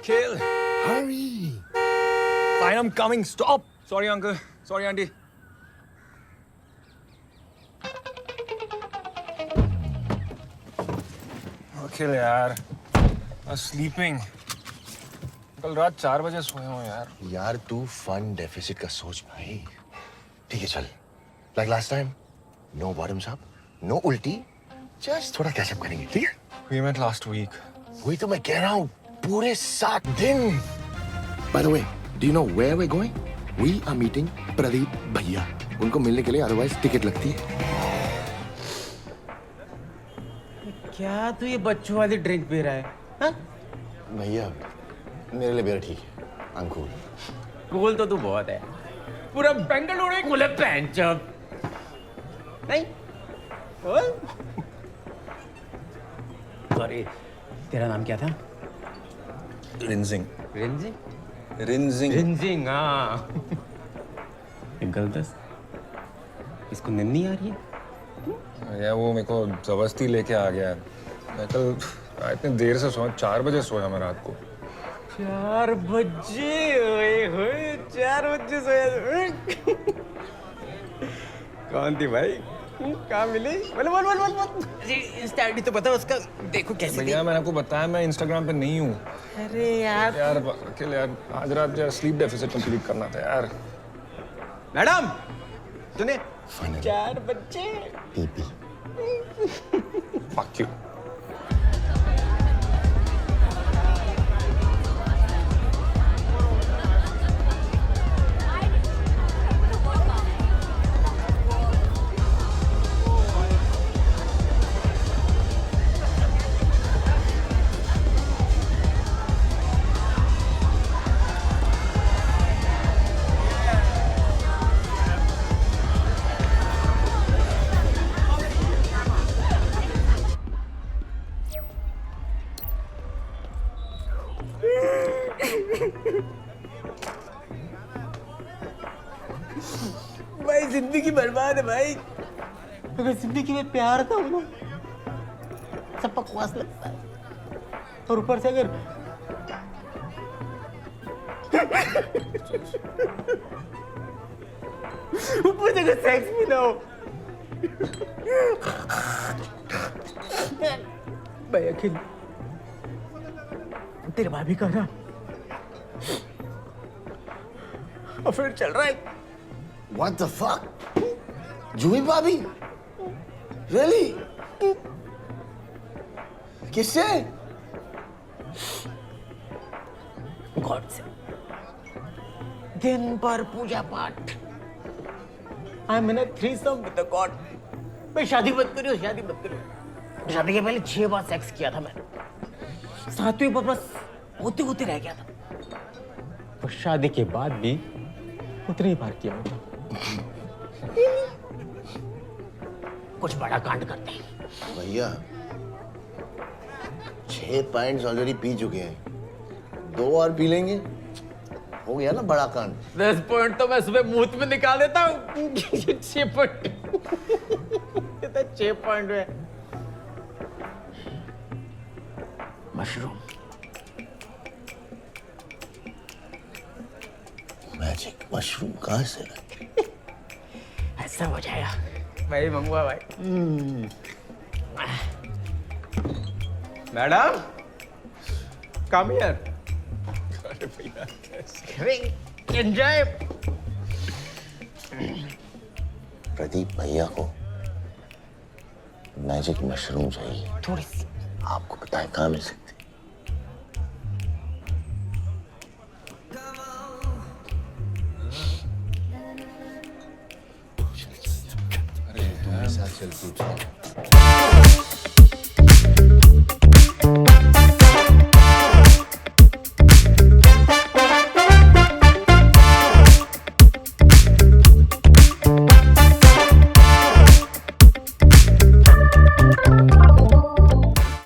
Kill. Hurry. Fine, I'm coming. Stop. Sorry, uncle. Sorry, auntie. Kill यार. I was sleeping. कल रात 4 बजे सोया हूँ यार. यार तू फन डेफिसिट का सोच भाई. ठीक है चल. Like last time. No bottoms up. No उल्टी. Just थोड़ा कैचअप करेंगे ठीक है? We met last week. वही तो मैं कह रहा हूँ. पूरे 7 दिन. By the way, do you know where we're going? We are meeting Pradeep भैया. उनको मिलने के लिए otherwise टिकट लगती है. क्या तू ये बच्चों वाली ड्रिंक पी रहा है? हाँ? भैया मेरे लिए बेरा ठीक है. I'm cool. कूल तो तू बहुत है. पूरा बेंगलुरु एक कूल है पैंचप. नहीं? कूल? सॉरी, तेरा नाम क्या था? Rinsing. रिंजिंग? Rinsing. रिंजिंग, हाँ. एक गल दस. इसको नींद नहीं आ रही है? यार वो मेरे को जबरदस्ती लेके आ गया. मैं कल इतने देर से सोया. 4 बजे सोया मैं रात को. 4 बजे? ओए होए, 4 बजे सोया. कौन थी भाई? कहाँ मिली? बोल बोल बोल बोल बोल. इंस्टा आईडी तो बता उसका. देखो कैसे थी. भैया मैंने आपको बताया मैं इंस्टाग्राम पे नहीं हूँ. अरे यार. यार अकेले यार आज रात यार स्लीप डेफिसिट कंप्लीट करना था यार. मैडम सुनिए. Finally. 4 बजे. पी. Fuck you. भाई जिंदगी बर्बाद है भाई. अगर जिंदगी में प्यार था ना सब बकवास लगता है. और ऊपर से अगर ऊपर से अगर सेक्स भी ना हो. भाई अखिल तेरे भाभी का ना अफेयर चल रहा है. What the fuck? जूही भाभी? Really? किससे? गॉड से. दिन भर पूजा पाठ. I am in a threesome with the God. मैं शादी मत करियो, शादी मत करियो. शादी के पहले 6 बार सेक्स किया था मैंने. 7वीं बार बस होते होते रह गया था. और शादी के बाद भी उतनी ही बार किया होगा. कुछ बड़ा कांड करते हैं. भैया 6 पॉइंट्स ऑलरेडी पी चुके हैं. 2 और पी लेंगे हो गया ना बड़ा कांड. 10 पॉइंट तो मैं सुबह मुंह में निकाल देता हूँ. 6 पॉइंट. ये तो 6 पॉइंट है. मशरूम. मैजिक मशरूम कहाँ से लाए? ऐसा हो जाएगा. मैं ही मंगवा भाई. Madam come here. अरे भैया कैसे? एंजॉय. प्रदीप भैया को मैजिक मशरूम चाहिए. थोड़ी सी. आपको पता है कहाँ मिल सकती? अरे मेरे साथ चल तू.